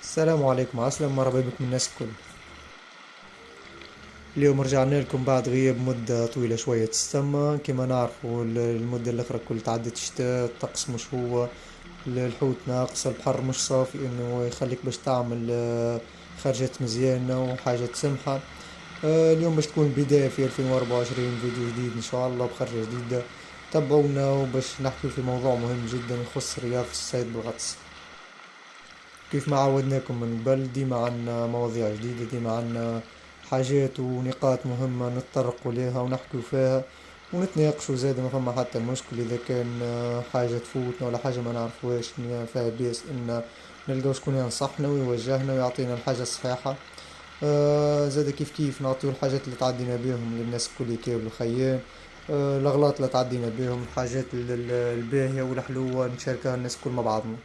السلام عليكم، عسلامة مرحبا بكم الناس الكل. اليوم رجعنا لكم بعد غياب مدة طويلة شوية تستمى. كما نعرفوا المدة الأخرى كل تعدت شتاء، الطقس مش هو، الحوت ناقص، البحر مش صافي إنه يخليك باش تعمل خرجات مزيانة وحاجات سمحة. اليوم باش تكون بداية في 2024 فيديو جديد إن شاء الله بخرجة جديدة. تابعونا وباش نحكي في موضوع مهم جدا يخص رياضة الصيد بالغطس. كيف ما عودناكم من قبل، ديما عنا مواضيع جديدة، ديما عنا حاجات ونقاط مهمة نتطرقوا ليها ونحكوا فيها ونتناقشوا. زاد ما فما حتى مشكل إذا كان حاجة تفوتنا ولا حاجة ما نعرفوهاش فيها بيس إن نلقاو شكون ينصحنا ويوجهنا ويعطينا الحاجة الصحيحة. زاد كيف كيف نعطيو الحاجات اللي تعدينا بيهم للناس الكل يكابلوا الخيان. الأغلاط اللي تعدينا بيهم، الحاجات الباهية والحلوة نشاركها الناس كل مع بعضنا.